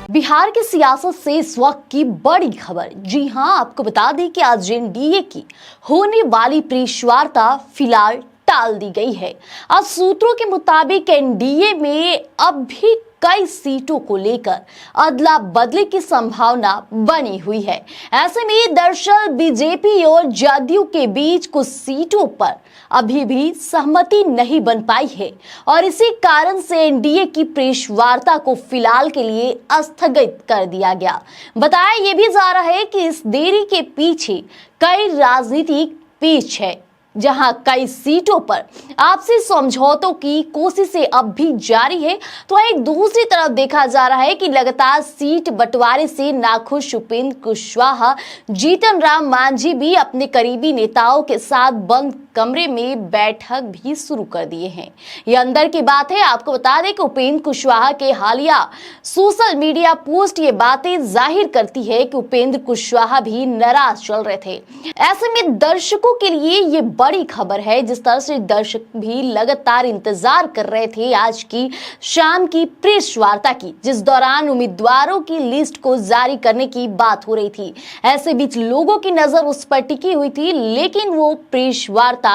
बिहार की सियासत से इस वक्त की बड़ी खबर। जी हां, आपको बता दें कि आज एनडीए की होने वाली प्रेस वार्ता फिलहाल टाल दी गई है। आज सूत्रों के मुताबिक एनडीए में अब भी कई सीटों को लेकर अदला बदली की संभावना बनी हुई है। ऐसे में दरअसल बीजेपी और जदयू के बीच कुछ सीटों पर अभी भी सहमति नहीं बन पाई है और इसी कारण से एनडीए की प्रेस वार्ता को फिलहाल के लिए स्थगित कर दिया गया। बताया यह भी जा रहा है कि इस देरी के पीछे कई राजनीतिक पेच है, जहां कई सीटों पर आपसी समझौतों की कोशिशें अब भी जारी है। तो एक दूसरी तरफ देखा जा रहा है कि लगातार सीट बंटवारे से नाखुश उपेंद्र कुशवाहा, जीतन राम मांझी भी अपने करीबी नेताओं के साथ बंद कमरे में बैठक भी शुरू कर दिए हैं। ये अंदर की बात है। आपको बता दें कि उपेंद्र कुशवाहा के हालिया सोशल मीडिया पोस्ट ये बातें जाहिर करती है कि उपेंद्र कुशवाहा भी नाराज चल रहे थे। ऐसे में दर्शकों के लिए ये बड़ी खबर है। जिस तरह से दर्शक भी लगातार इंतजार कर रहे थे आज की शाम की प्रेस वार्ता की, जिस दौरान उम्मीदवारों की लिस्ट को जारी करने की बात हो रही थी। ऐसे बीच लोगों की नजर उस पर टिकी हुई थी, लेकिन वो प्रेस वार्ता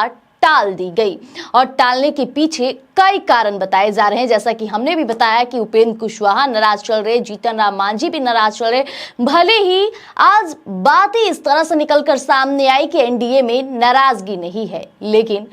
टाल दी गई और टालने के पीछे कई कारण बताए जा रहे हैं। जैसा कि हमने भी बताया कि उपेंद्र कुशवाहा नाराज चल रहे, जीतन राम मांझी भी नाराज चल रहे। भले ही आज बातें इस तरह से निकलकर सामने आई कि एनडीए में नाराजगी नहीं है, लेकिन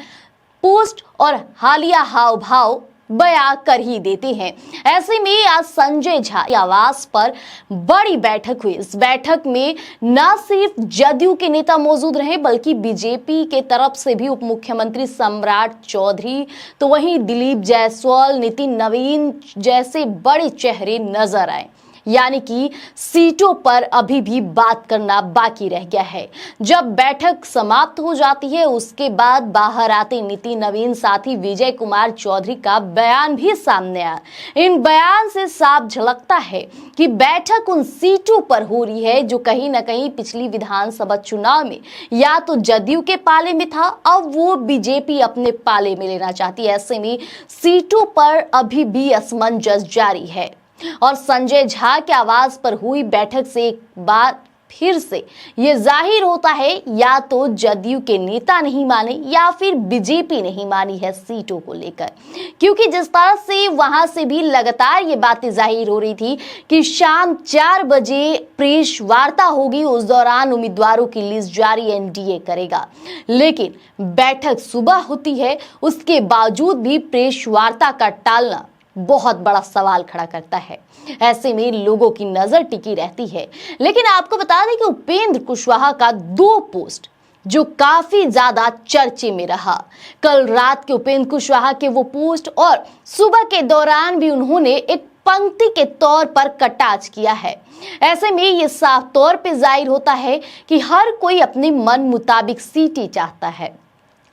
पोस्ट और हालिया हाव भाव बयां कर ही देते हैं। ऐसे में आज संजय झा के आवास पर बड़ी बैठक हुई। इस बैठक में न सिर्फ जदयू के नेता मौजूद रहे, बल्कि बीजेपी के तरफ से भी उप मुख्यमंत्री सम्राट चौधरी, तो वहीं दिलीप जायसवाल, नितिन नवीन जैसे बड़े चेहरे नजर आए। यानी कि सीटों पर अभी भी बात करना बाकी रह गया है। जब बैठक समाप्त हो जाती है, उसके बाद बाहर आते नितिन नवीन, साथी विजय कुमार चौधरी का बयान भी सामने आया। इन बयान से साफ झलकता है कि बैठक उन सीटों पर हो रही है जो कहीं ना कहीं पिछली विधानसभा चुनाव में या तो जदयू के पाले में था, अब वो बीजेपी अपने पाले में लेना चाहती है। ऐसे में सीटों पर अभी भी असमंजस जारी है और संजय झा के आवाज पर हुई बैठक से एक बार फिर से ये जाहिर होता है, या तो जदयू के नेता नहीं माने या फिर बीजेपी नहीं मानी है सीटों को लेकर। क्योंकि जिस तरह से वहां से भी लगातार ये बातें जाहिर हो रही थी कि शाम 4 बजे प्रेस वार्ता होगी, उस दौरान उम्मीदवारों की लिस्ट जारी एनडीए करेगा, लेकिन बैठक सुबह होती है, उसके बावजूद भी प्रेस वार्ता का टालना बहुत बड़ा सवाल खड़ा करता है। ऐसे में लोगों की नजर टिकी रहती है। लेकिन आपको बता दें कि उपेंद्र कुशवाहा का 2 पोस्ट जो काफी ज्यादा चर्चे में रहा, कल रात के उपेंद्र कुशवाहा के वो पोस्ट और सुबह के दौरान भी उन्होंने एक पंक्ति के तौर पर कटाक्ष किया है। ऐसे में ये साफ तौर पे जाहिर होता है कि हर कोई अपने मन मुताबिक सीटें चाहता है।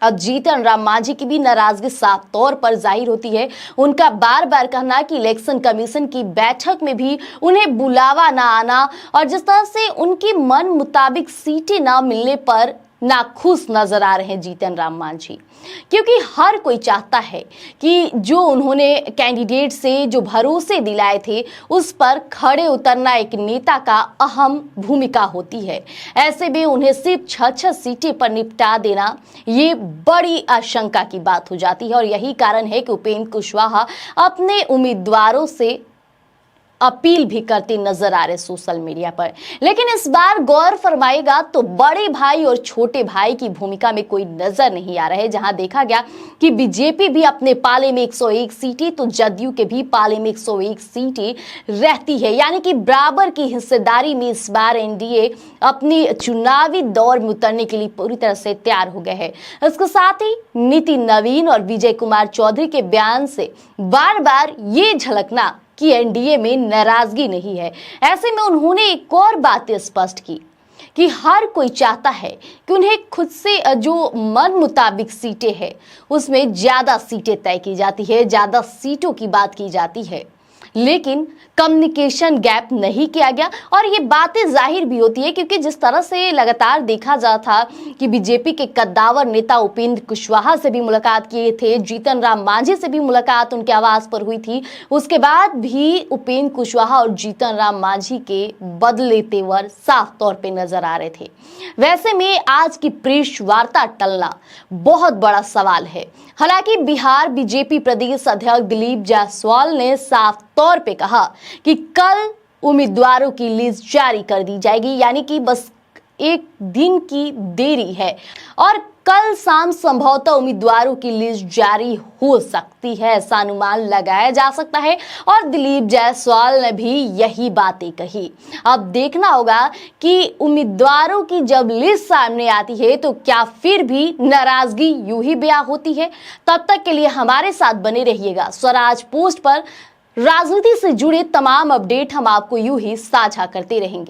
अब जीतन राम मांझी की भी नाराजगी साफ तौर पर जाहिर होती है। उनका बार बार कहना कि इलेक्शन कमीशन की बैठक में भी उन्हें बुलावा ना आना और जिस तरह से उनकी मन मुताबिक सीटें ना मिलने पर नाखुश नजर आ रहे हैं जीतन राम मांझी, क्योंकि हर कोई चाहता है कि जो उन्होंने कैंडिडेट से जो भरोसे दिलाए थे उस पर खड़े उतरना एक नेता का अहम भूमिका होती है। ऐसे में उन्हें सिर्फ 6 सीटें पर निपटा देना ये बड़ी आशंका की बात हो जाती है और यही कारण है कि उपेंद्र कुशवाहा अपने उम्मीदवारों से अपील भी करते नजर आ रहे सोशल मीडिया पर। लेकिन इस बार गौर फरमाएगा तो बड़े भाई और छोटे भाई की भूमिका में कोई नजर नहीं आ रहा है। जहां देखा गया कि बीजेपी भी अपने पाले में 101 सीटें तो जदयू के भी पाले में 101 सीटें रहती है, यानी कि बराबर की हिस्सेदारी में इस बार एनडीए अपनी चुनावी दौर में उतरने के लिए पूरी तरह से तैयार हो गए हैं। इसके साथ ही नितिन नवीन और विजय कुमार चौधरी के बयान से बार बार ये झलकना कि एनडीए में नाराजगी नहीं है। ऐसे में उन्होंने एक और बात स्पष्ट की कि हर कोई चाहता है कि उन्हें खुद से जो मन मुताबिक सीटें हैं उसमें ज्यादा सीटें तय की जाती है, ज्यादा सीटों की बात की जाती है। लेकिन कम्युनिकेशन गैप नहीं किया गया। और ये बातें जाहिर भी होती है क्योंकि जिस तरह से लगातार देखा जा था कि बीजेपी के कद्दावर नेता उपेंद्र कुशवाहा से भी मुलाकात किए थे, जीतन राम मांझी से भी मुलाकात उनके आवास पर हुई थी, उसके बाद भी उपेंद्र कुशवाहा और जीतन राम मांझी के बदले तेवर साफ तौर पे नजर आ रहे थे। वैसे में आज की प्रेस वार्ता टलना बहुत बड़ा सवाल है। हालांकि बिहार बीजेपी प्रदेश अध्यक्ष दिलीप जायसवाल ने साफ तौर पे कहा कि कल उम्मीदवारों की लिस्ट जारी कर दी जाएगी, यानी कि बस एक दिन की देरी है और कल शाम संभवतः उम्मीदवारों की लिस्ट जारी हो सकती है, ऐसा अनुमान लगाया जा सकता है। और दिलीप जायसवाल ने भी यही बातें कही। अब देखना होगा कि उम्मीदवारों की जब लिस्ट सामने आती है तो क्या फिर भी नाराजगी यूं ही बयां होती है। तब तक के लिए हमारे साथ बने रहिएगा। स्वराज पोस्ट पर राजनीति से जुड़े तमाम अपडेट हम आपको यूं ही साझा करते रहेंगे।